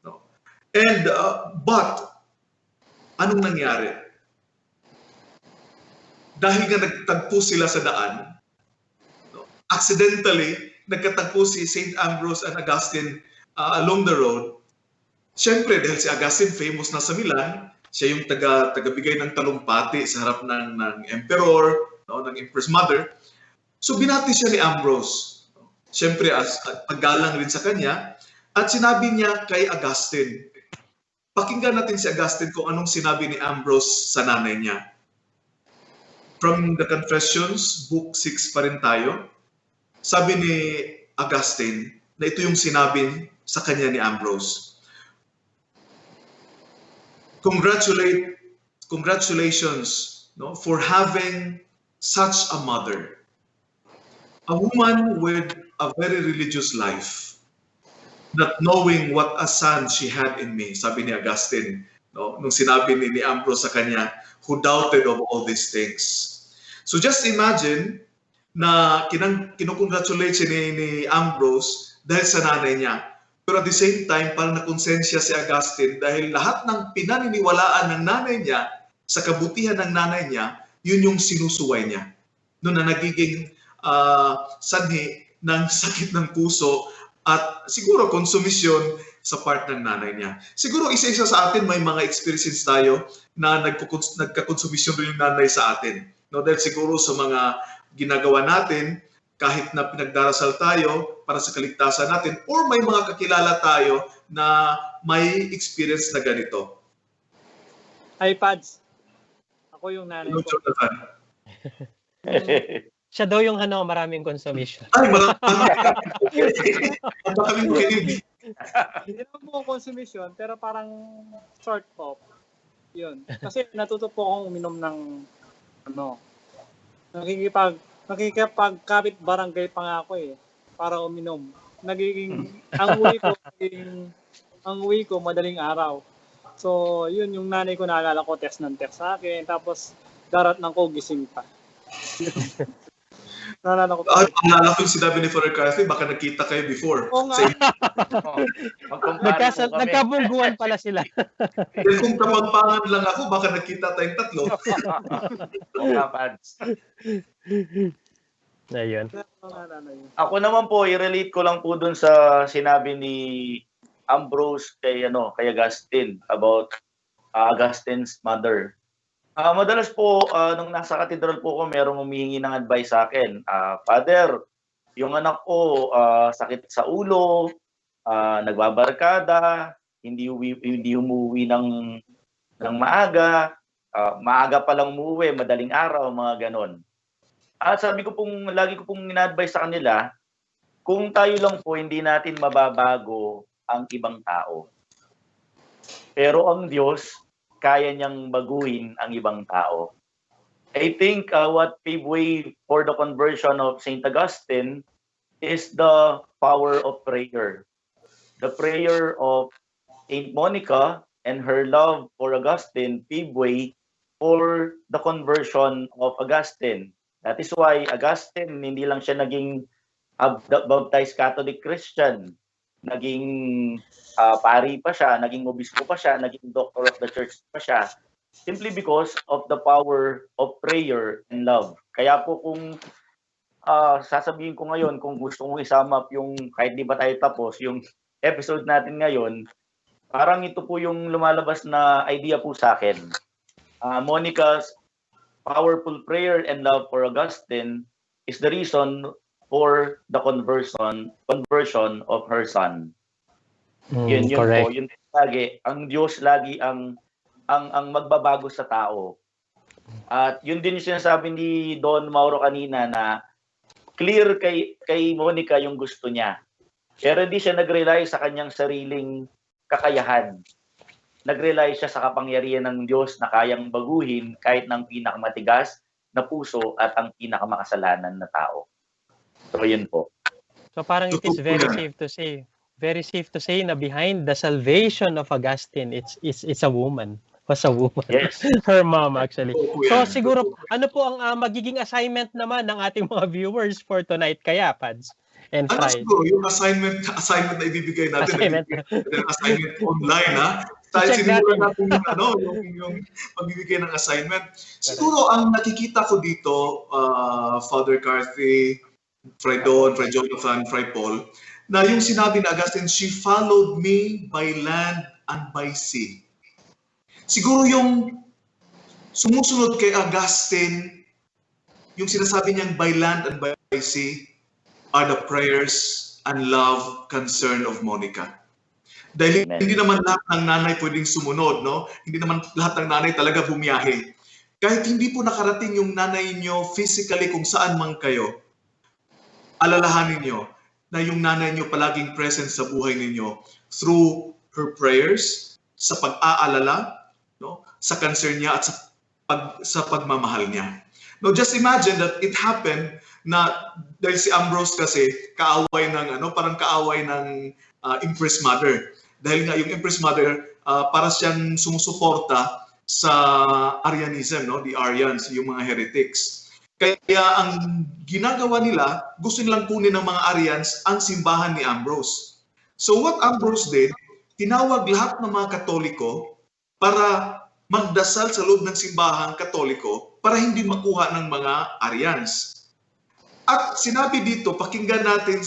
No? And but anong nangyari? Dahil nga nagtagpo sila sa daan, no? Accidentally nagkatagpo si Saint Ambrose and Augustine along the road. Siyempre dahil si Augustine famous na sa Milan, siya yung tagabigay ng talumpati sa harap ng emperor, no, ng Empress Mother. So binati siya ni Ambrose. Siyempre paggalang rin sa kanya. At sinabi niya kay Augustine. Pakinggan natin si Augustine kung anong sinabi ni Ambrose sa nanay niya. from the Confessions, Book 6 pa rin tayo. Sabi ni Augustine na ito yung sinabi sa kanya ni Ambrose. Congratulations, no, for having such a mother. A woman with a very religious life, not knowing what a son she had in me, sabi ni Augustine, no, nung sinabi ni Ambrose sa kanya, who doubted of all these things. So just imagine na kinukongratulate siya ni Ambrose dahil sa nanay niya. Pero at the same time, parang nakonsensya si Augustine dahil lahat ng pinaniniwalaan ng nanay niya sa kabutihan ng nanay niya, yun yung sinusuway niya. Noon na nagiging sanhi ng sakit ng puso at siguro konsumisyon sa part ng nanay niya. Siguro isa-isa sa atin may mga experiences tayo na nagkakonsumisyon rin yung nanay sa atin. No, dahil siguro sa mga ginagawa natin, kahit na pinagdarasal tayo para sa kaligtasan natin, or may mga kakilala tayo na may experience na ganito. iPads. Ako yung nanay Hello, ko. Jonathan. Siya daw yung maraming consumption. Ay, marami. Ang makaming kinig. Hindi naman po consumption, pero parang sort of. Yun. Kasi natuto po akong uminom ng nakikipagkapit barangay pa nga ako para uminom. Ang uwi ko madaling araw. So, yun yung nanay ko naalala ko, test sa akin, tapos darat ng ko gising pa. Naalala ko pa. Naalala ko yung sinabi ni Father Carthy, baka nakita kayo before. Oo nga. Nagkabungguan pala sila. Dahil kung kapampangan lang ako, baka nakita tayong tatlo. Ayun. Ako naman po, i-relate ko lang po dun sa sinabi ni Ambrose kay Augustine about Augustine's mother. Madalas po, nung nasa katedral po ko, merong humihingi ng advice sa akin. Father, yung anak ko sakit sa ulo, nagbabarkada, hindi umuwi ng maaga, maaga pa lang umuwi, madaling araw, mga ganon. At lagi ko pong ina-advise sa kanila, kung tayo lang po, hindi natin mababago ang ibang tao. Pero ang Diyos, kaya niyang baguhin ang ibang tao. I think what paved way for the conversion of St. Augustine is the power of prayer. The prayer of St. Monica and her love for Augustine paved way for the conversion of Augustine. That is why Augustine, hindi lang siya naging baptized Catholic Christian, naging pari pa siya, naging obispo pa siya, naging doctor of the church pa siya, simply because of the power of prayer and love. Kaya po kung sasabihin ko ngayon, kung gusto kong isum up yung, kahit di ba tayo tapos, yung episode natin ngayon, parang ito po yung lumalabas na idea po sa akin. Monica's powerful prayer and love for Augustine is the reason for the conversion of her son. Yun correct. po, yun lagi, ang Diyos lagi ang magbabago sa tao. At yun din yung sinasabi ni Don Mauro kanina na clear kay Monica yung gusto niya. Pero hindi siya nag-rely sa kanyang sariling kakayahan. Nag-rely siya sa kapangyarihan ng Diyos na kayang baguhin kahit ng pinakamatigas na puso at ang pinakamakasalanan na tao. So yun po. So parang it is very safe to say na behind the salvation of Augustine, it's a woman. Was a woman. Yes. Her mom actually. So siguro, ano po ang magiging assignment naman ng ating mga viewers for tonight kaya, Pads? And Fry? Siguro, yung assignment na ibibigay natin, assignment online, ha? Tayo sinimulan natin yung pagbibigay ng assignment. Siguro, ang nakikita ko dito, Father Carthy, Fray Don, Fray Jonathan, Fray Paul, na yung sinabi ni Augustine, she followed me by land and by sea. Siguro yung sumusunod kay Augustine, yung sinasabi niyang by land and by sea, are the prayers and love concern of Monica. Dahil hindi naman lahat ng nanay pwedeng sumunod, no? Hindi naman lahat ng nanay talaga bumiyahe. kahit hindi po nakarating yung nanay nyo physically kung saan man kayo, alalahanin nyo na yung nanay nyo palaging present sa buhay ninyo through her prayers, sa pag-aalala, no, sa concern niya at sa pagmamahal niya. Now just imagine that it happened na dahil si Ambrose kasi kaaway ng parang kaaway ng Empress Mother. Dahil nga yung Empress Mother para siyang sumusuporta sa Arianism, no, the Arians, yung mga heretics. Kaya ang ginagawa nila, gusto nilang kunin ng mga Arians ang simbahan ni Ambrose. So what Ambrose did, tinawag lahat ng mga Katoliko para magdasal sa loob ng simbahang Katoliko para hindi makuha ng mga Arians. At sinabi dito, pakinggan natin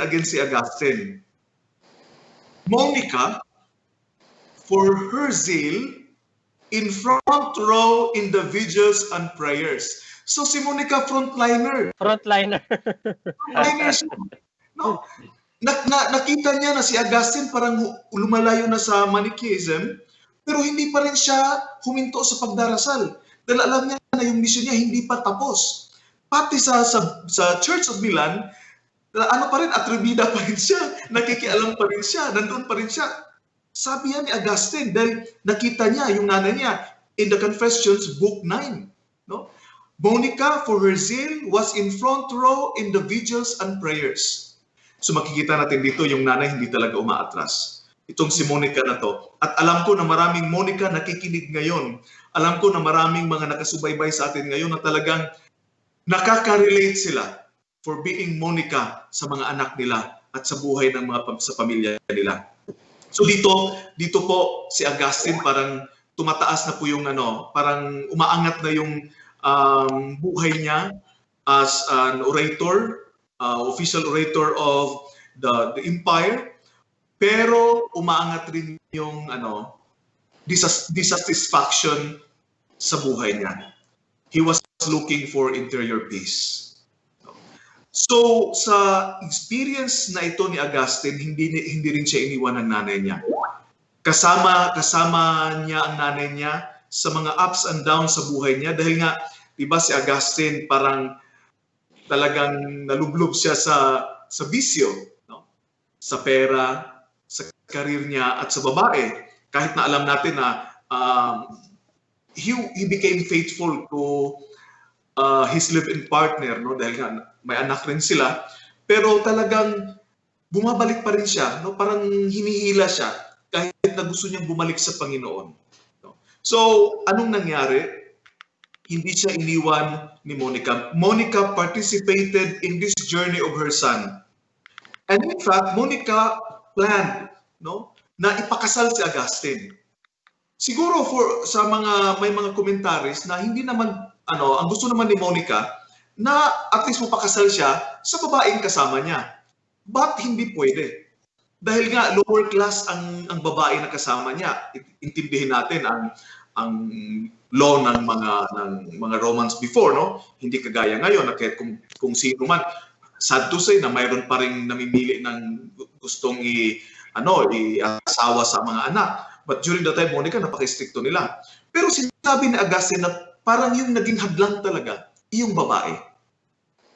again si Augustine. Monica, for her zeal, in front row in the vigils and prayers. So si Monica frontliner. Frontliner. Frontliner siya. No? Nakita niya na si Augustine parang lumalayo na sa Manichaeism, pero hindi pa rin siya huminto sa pagdarasal. Dahil alam niya na yung mission niya hindi pa tapos. Pati sa Church of Milan, pa rin, atribida pa rin siya, nakikialam pa rin siya, nandun pa rin siya. Sabi yan ni Augustine dahil nakita niya yung nanay niya in the Confessions, Book 9. No? Monica, for her zeal, was in front row in the vigils and prayers. So makikita natin dito yung nanay hindi talaga umaatras. Itong si Monica na to. At alam ko na maraming Monica nakikinig ngayon. Alam ko na maraming mga nakasubaybay sa atin ngayon na talagang nakaka-relate sila for being Monica sa mga anak nila at sa buhay ng sa pamilya nila. So dito po si Augustine parang tumataas na po yung parang umaangat na yung buhay niya as an orator, official orator of the empire, pero umaangat rin yung dissatisfaction sa buhay niya. He was looking for interior peace. So sa experience na ito ni Augustine, hindi rin siya iniwan ng nanay niya. Kasama niya ang nanay niya sa mga ups and downs sa buhay niya dahil nga 'di ba si Augustine parang talagang nalublob siya sa bisyo, no? Sa pera, sa career niya at sa babae. Kahit na alam natin na he became faithful to his live-in partner, no? Dahil nga may anak rin sila, pero talagang bumabalik pa rin siya, no? Parang hinihila siya kahit na gusto niyang bumalik sa Panginoon. No? So, anong nangyari? Hindi siya iniwan ni Monica. Monica participated in this journey of her son. And in fact, Monica planned, no, na ipakasal si Augustine. Siguro may mga commentaries na hindi naman ang gusto naman ni Monica na at least mapakasal siya sa babaeng kasama niya. But hindi pwede. Dahil nga lower class ang babae na kasama niya. Intindihin natin ang law ng mga Romans before, no? Hindi kagaya ngayon na kahit kung sino man, sad to say na mayroon pa ring namimili ng gustong i-asawa sa mga anak. But during that time, Monica, napaka-stricto nila. Pero sinabi ni Augustine na parang yung naging hadlang talaga, yung babae.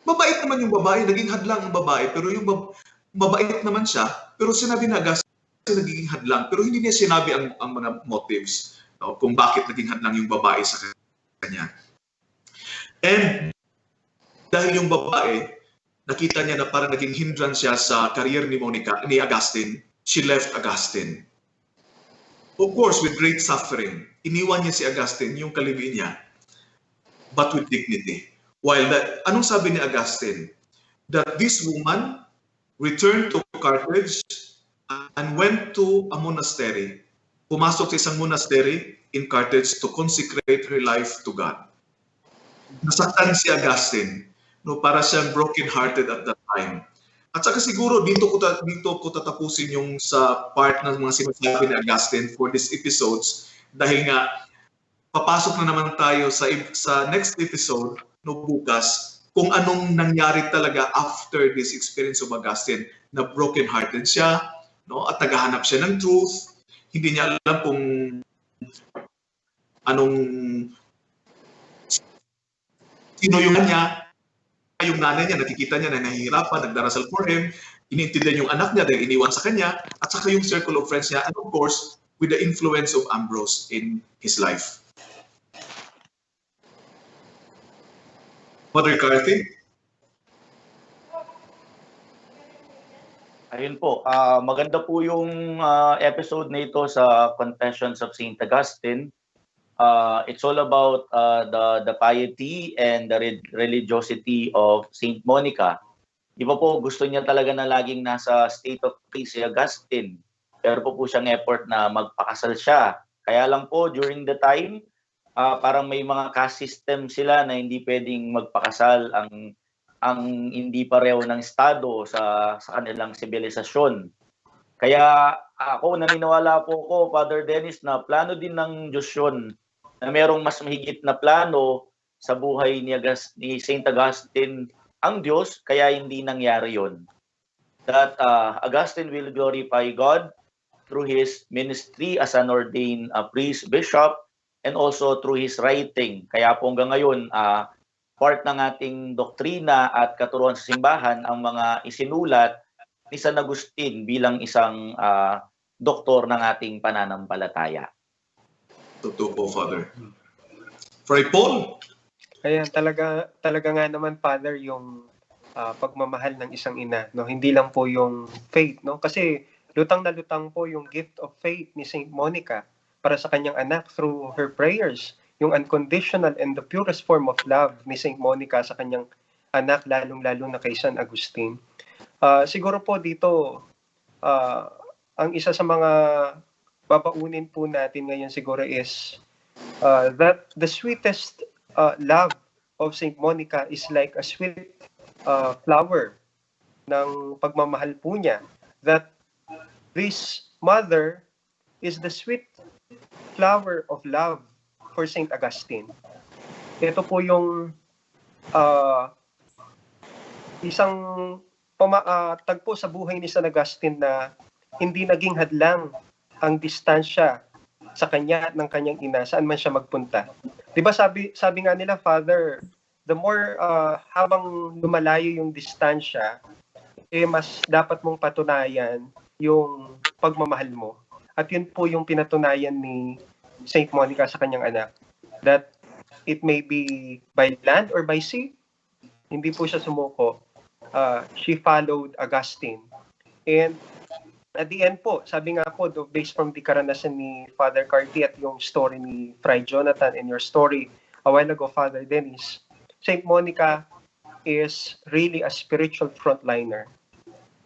Mabait naman yung babae, naging hadlang ang babae, pero yung mabait naman siya, pero sinabi ni Augustine naging hadlang, pero hindi niya sinabi ang mga motives, no, kung bakit naging hadlang yung babae sa kanya. And dahil yung babae, nakita niya na parang naging hindrance siya sa career ni Augustine, she left Augustine. Of course, with great suffering, iniwan niya si Augustine, yung kalibin niya, but with dignity. While anong sabi ni Augustine? That this woman returned to Carthage and went to a monastery. Pumasok sa isang monastery in Carthage to consecrate her life to God. Nasaktan si Augustine, no, para siyang broken-hearted at that time. At saka siguro dito ko tatapusin yung sa part ng mga sinasabi ni Augustine for these episodes dahil nga papasok na naman tayo sa next episode no bukas kung anong nangyari talaga after this experience of Augustine na broken-hearted siya, no, at naghahanap siya ng truth. Hindi niya alam kung anong sino yung nanay niya, nakikita niya na nahihirapan, nagdarasal for him, iniintindihan yung anak niya dahil iniwan sa kanya, at saka yung circle of friends niya, and of course, with the influence of Ambrose in his life. Mother Carthy? Ayun po, maganda po yung episode na ito sa Confessions of St. Augustine. It's all about the piety and the religiosity of St. Monica. Iba po, gusto niya talaga na laging nasa state of grace si Augustine. Pero po siyang effort na magpakasal siya. Kaya lang po, during the time, parang may mga caste system sila na hindi pwedeng magpakasal ang hindi pareho ng estado sa kanilang sibilisasyon. Kaya ako, naniniwala po ko, Father Dennis, na plano din ng Diyos yun, na merong mas mahigit na plano sa buhay ni St. Augustine ang Diyos, kaya hindi nangyari yun. That Augustine will glorify God through his ministry as an ordained priest, bishop, and also through his writing. Kaya po hanggang ngayon, part ng ating doktrina at katuruan sa simbahan ang mga isinulat ni San Agustin bilang isang doktor ng ating pananampalataya. Totoo po, Father. Fray Paul? Ayan, talaga nga naman, Father, yung pagmamahal ng isang ina, no? Hindi lang po yung faith, no? Kasi lutang na lutang po yung gift of faith ni Saint Monica para sa kanyang anak through her prayers, yung unconditional and the purest form of love ni Saint Monica sa kanyang anak, lalong-lalo na kay San Agustin. Siguro po dito, ang isa sa mga babaunin po natin ngayon siguro is that the sweetest love of Saint Monica is like a sweet flower ng pagmamahal po niya. That this mother is the sweet flower of love for Saint Augustine. Ito po yung isang tagpo sa buhay ni San Agustin na hindi naging hadlang ang distansya sa kanya at ng kanyang ina saan man siya magpunta. 'Di ba sabi nga nila, Father, the more habang lumalayo yung distansya, mas dapat mong patunayan yung pagmamahal mo. At yun po yung pinatunayan ni Saint Monica sa kanyang anak, that it may be by land or by sea, hindi po siya sumuko. She followed Augustine. And at the end po, sabi nga po, based from the karanasan ni Father Carty at yung story ni Fray Jonathan and your story a while ago, Father Dennis, Saint Monica is really a spiritual frontliner,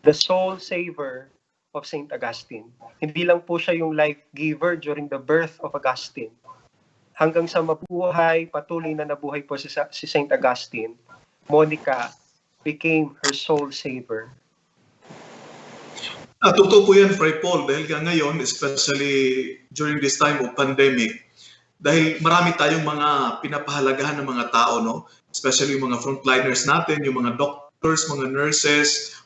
the soul saver of Saint Augustine. Hindi lang po siya yung life giver during the birth of Augustine. Hanggang sa mabuhay, patuloy na nabuhay po si Saint Augustine, Monica became her soul saver. Totoo po yan, Fray Paul, dahil ngayon, especially during this time of pandemic, dahil marami tayong mga pinapahalagahan ng mga tao, no? Especially yung mga frontliners natin, yung mga doctors, mga nurses,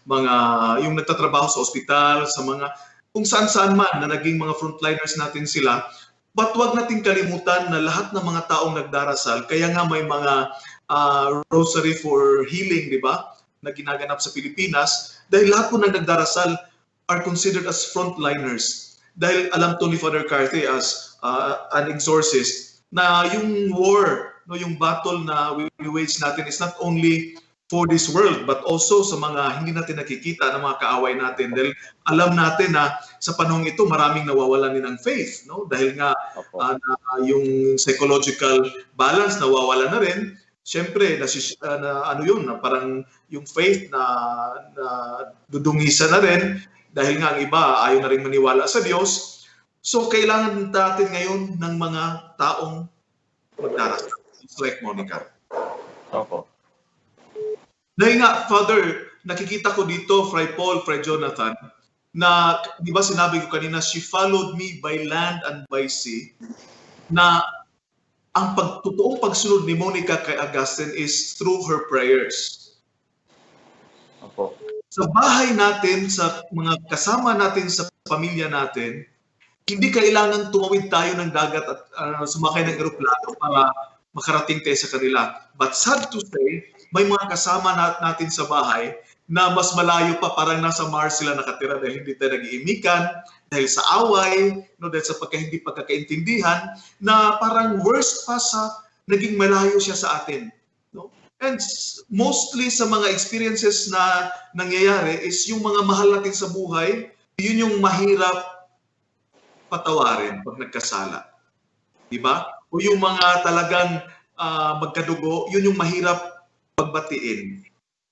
yung nagtatrabaho sa ospital, sa mga kung saan-saan man na naging mga frontliners natin sila. But wag nating kalimutan na lahat ng mga taong nagdarasal, kaya nga may mga rosary for healing, di ba, na ginaganap sa Pilipinas, dahil lahat po ng nagdarasal are considered as frontliners. Dahil alam to ni Father Carthy as an exorcist na yung war, no, yung battle na we wage natin is not only for this world but also sa mga hindi natin nakikita na mga kaaway natin. Dahil alam natin na sa panahong ito maraming nawawalan din ng faith, no? Dahil nga yung psychological balance nawawala na rin. Siyempre, ano yun, na parang yung faith na dudungisa na rin dahil nga ang iba ayaw na rin maniwala sa Diyos. So, kailangan natin ngayon ng mga taong magdarasal. Like Monica. Opo. Dahil nga, Father, nakikita ko dito, Fray Paul, Fray Jonathan, na, di ba sinabi ko kanina, she followed me by land and by sea, na ang totoong pagsunod ni Monica kay Augustine is through her prayers. Opo. Sa bahay natin, sa mga kasama natin, sa pamilya natin, hindi kailangan tumawid tayo ng dagat at sumakay ng eroplano para makarating tayo sa kanila. But sad to say, may mga kasama natin sa bahay na mas malayo pa, parang nasa Mars sila nakatira dahil hindi tayo nag-iimikan, dahil sa away, no, dahil sa hindi pagkakaintindihan, na parang worst pa sa naging malayo siya sa atin. No? And mostly sa mga experiences na nangyayari is yung mga mahal natin sa buhay, yun yung mahirap patawarin pag nagkasala. Diba? O yung mga talagang magkadugo, yun yung mahirap pagbatiin.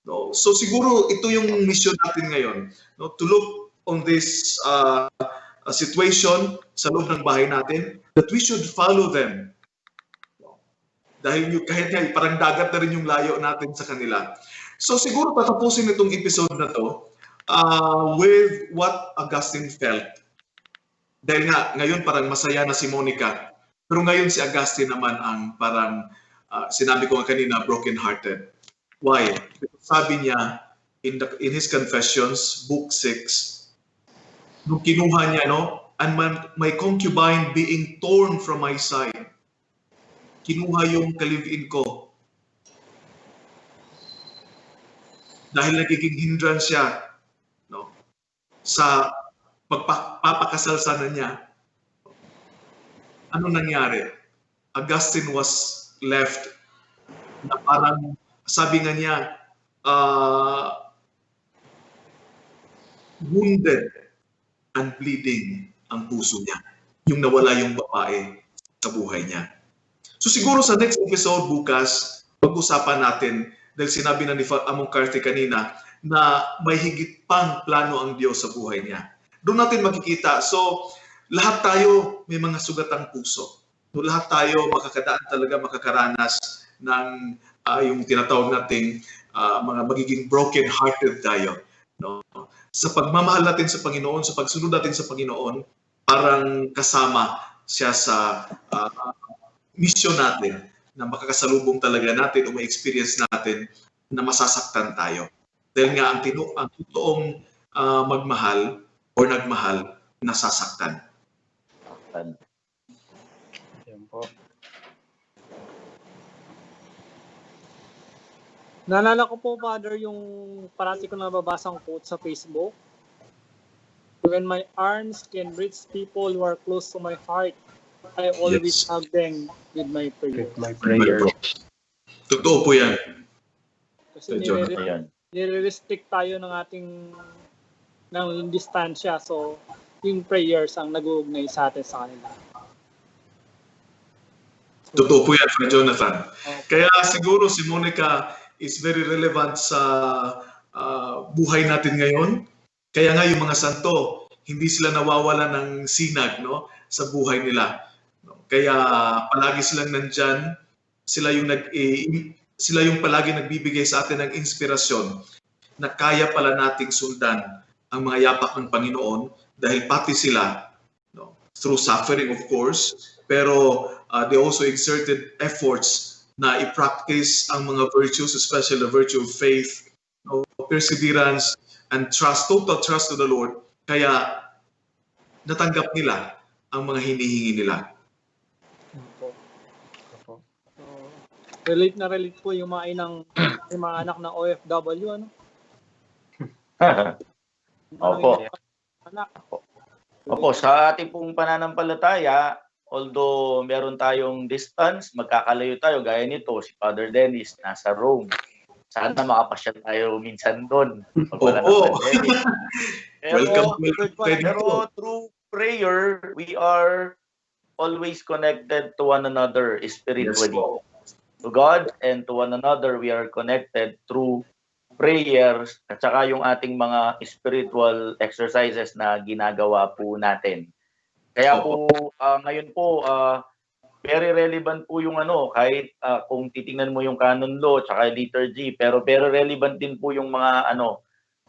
No? So siguro ito yung mission natin ngayon, no? To look on this situation sa loob ng bahay natin, that we should follow them. No? Dahil kahit nga parang dagat na rin yung layo natin sa kanila. So siguro patapusin itong episode na to with what Augustine felt. Dahil nga ngayon parang masaya na si Monica, pero ngayon si Augustine naman ang parang sinabi ko nga kanina, broken-hearted. Why? Because sabi niya in his Confessions, Book 6, nung kinuha niya, no, and my concubine being torn from my side, kinuha yung kalivin ko. Dahil nagiging hindrance siya, no, sa pagpapakasal sana niya. Ano nangyari? Augustine was left na parang sabi nga niya, wounded and bleeding ang puso niya. Yung nawala yung babae sa buhay niya. So siguro sa next episode bukas, pag-usapan natin, dahil sinabi na ni Among Carthy kanina, na may higit pang plano ang Diyos sa buhay niya. Doon natin makikita. So lahat tayo may mga sugatang puso. So, lahat tayo makakaranas ng yung tinatawag nating mga magiging broken-hearted tayo. No? Sa pagmamahal natin sa Panginoon, sa pagsunod natin sa Panginoon, parang kasama siya sa mission natin na makakasalubong talaga natin o ma-experience natin na masasaktan tayo. Dahil nga ang totoong magmahal o nagmahal, nasasaktan. Yan po. Naalala ko po, Father, yung parati ko nababasang quote sa Facebook. When my arms can reach people who are close to my heart, I always hug them with my prayer. With my prayer. Totoo po yan. Kasi Ayan. nire-restrict tayo ng ating distansya. So, yung prayers ang nag-uugnay sa atin sa kanila. Totoo po yan, Fred Jonathan. Kaya siguro si Monica is very relevant sa buhay natin ngayon. Kaya nga yung mga santo, hindi sila nawawala ng sinag, no, sa buhay nila. Kaya palagi silang nandyan, sila yung palagi nagbibigay sa atin ng inspirasyon na kaya pala nating sundan ang mga yapak ng Panginoon dahil pati sila, no, through suffering of course, pero they also exerted efforts na i-practice ang mga virtues, especially the virtue of faith, no, perseverance, and trust, total trust to the Lord. Kaya natanggap nila ang mga hinihingi nila. Relate na relate po yung mga anak ng OFW, ano? Opo. Anak. Opo, sa ating pong pananampalataya, although meron tayong distance, magkakalayo tayo, gaya nito, si Father Dennis, nasa Rome. Sana makapasyal tayo minsan doon. Pero through prayer, we are always connected to one another spiritually. Yes, to God and to one another, we are connected through prayers at saka yung ating mga spiritual exercises na ginagawa po natin. Kaya po ngayon po very relevant po yung kahit kung titingnan mo yung canon law tsaka liturgy, pero very relevant din po yung mga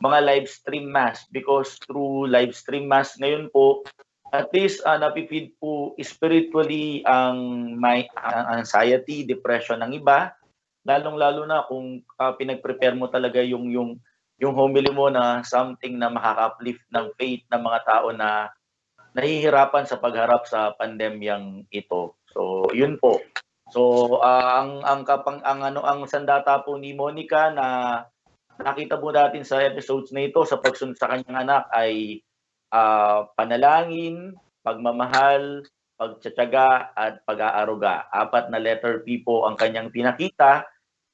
mga live stream mass, because through live stream mass ngayon po at least napipid po spiritually ang anxiety, depression ng iba, lalong-lalo na kung pinag-prepare mo talaga yung homily mo na something na makaka-uplift ng faith ng mga tao na nahihirapan sa pagharap sa pandemyang ito. So, yun po. So ang sandata po ni Monica na nakita po natin sa episodes na ito sa pagsunod sa kanyang anak ay panalangin, pagmamahal, pagtsatsaga at pag-aaruga. 4 na letter P po ang kanyang pinakita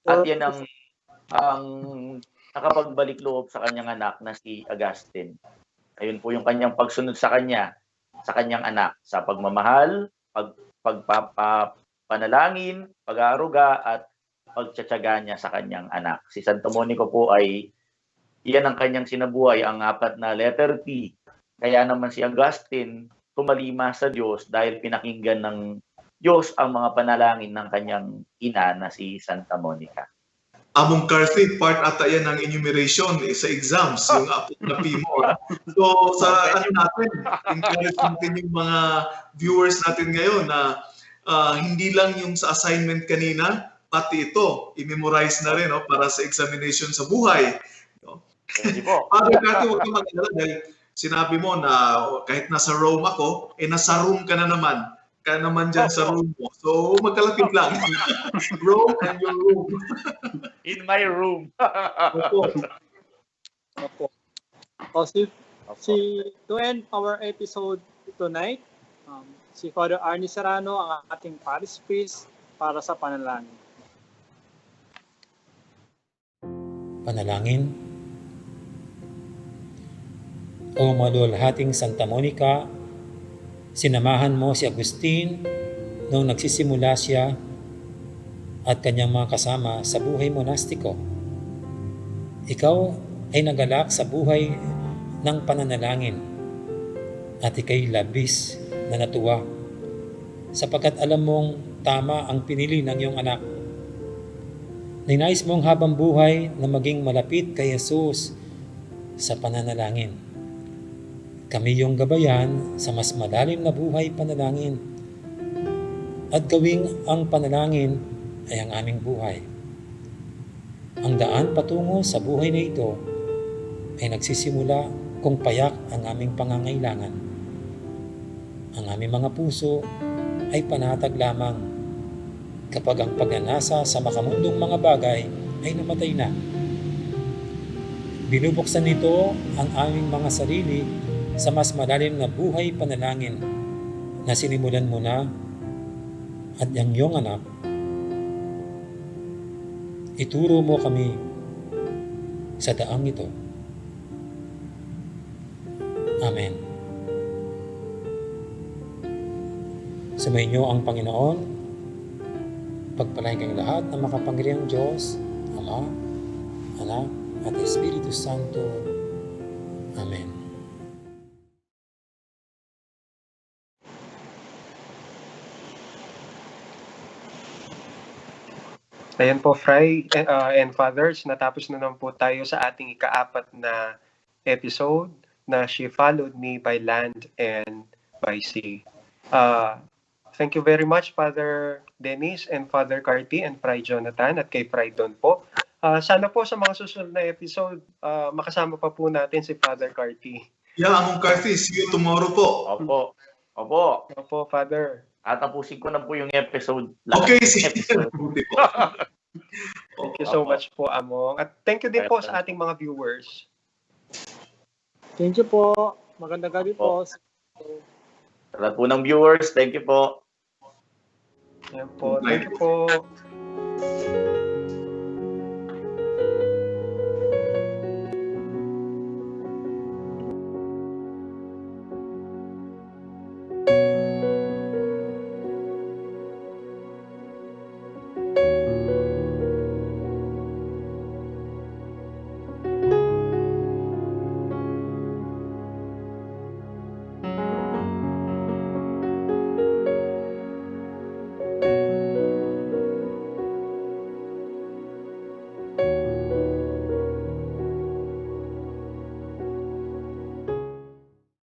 at yan ang nakapagbalik loob sa kanyang anak na si Augustine. Ayun po yung kanyang pagsunod sa kanyang anak sa pagmamahal, panalangin, pag-aaruga at pagtsatsaga niya sa kanyang anak. Si Santo Monico po ay iyan ang kanyang sinabuhay, ang 4 na letter P. Kaya naman si Augustine tumalima sa Diyos dahil pinakinggan ng Diyos ang mga panalangin ng kanyang ina na si Santa Monica. Among Carthy, part ata yan ng enumeration sa exams, yung apat na P mo. So sa natin, encourage natin yung mga viewers natin ngayon na hindi lang yung sa assignment kanina, pati ito, i-memorize na rin para sa examination sa buhay. Hindi po. Father Carthy, huwag kang mag-alala dahil sinabi mo na kahit nasa Rome ako, nasa room ka na naman. Ka naman dyan sa room mo. So, magkalapit lang. Rome and your room. In my room. Opo. To end our episode tonight, si Father Arnie Serrano ang ating parish priest para sa panalangin. Panalangin. O malulhating Santa Monica, sinamahan mo si Agustin noong nagsisimula siya at kanyang mga kasama sa buhay monastiko. Ikaw ay nagalak sa buhay ng pananalangin at ikay labis na natuwa sapagkat alam mong tama ang pinili ng iyong anak. Ninais mong habang buhay na maging malapit kay Jesus sa pananalangin. Kami yung gabayan sa mas malalim na buhay panalangin at gawing ang panalangin ay ang aming buhay. Ang daan patungo sa buhay na ito ay nagsisimula kung payak ang aming pangangailangan. Ang aming mga puso ay panatag lamang kapag ang pagnanasa sa makamundong mga bagay ay namatay na. Binubuksan nito ang aming mga sarili sa mas malalim na buhay panalangin na sinimulan mo na at ang iyong anak. Ituro mo kami sa daang ito. Amen. Sumainyo ang Panginoon. Pagpalain kayong lahat ng makapangyarihang Diyos, Ama, Anak, at Espiritu Santo. Amen. Ayan po, Fray and Fathers, natapos na naman po tayo sa ating ika-4 na episode na She Followed Me by Land and by Sea. Thank you very much, Father Dennis and Father Carty and Fray Jonathan at kay Fray Don po. Sana po sa mga susunod na episode, makasama pa po natin si Father Carty. Yeah, Among Carthy, see you tomorrow po. Opo. Opo, Father. At tapusin ko na po yung episode. Okay, sige. Thank you so much po, Among. At thank you din po sa ating mga viewers. Thank you po. Magandang gabi po. Sa lahat po ng viewers, thank you po. Ayan po. Thank you po.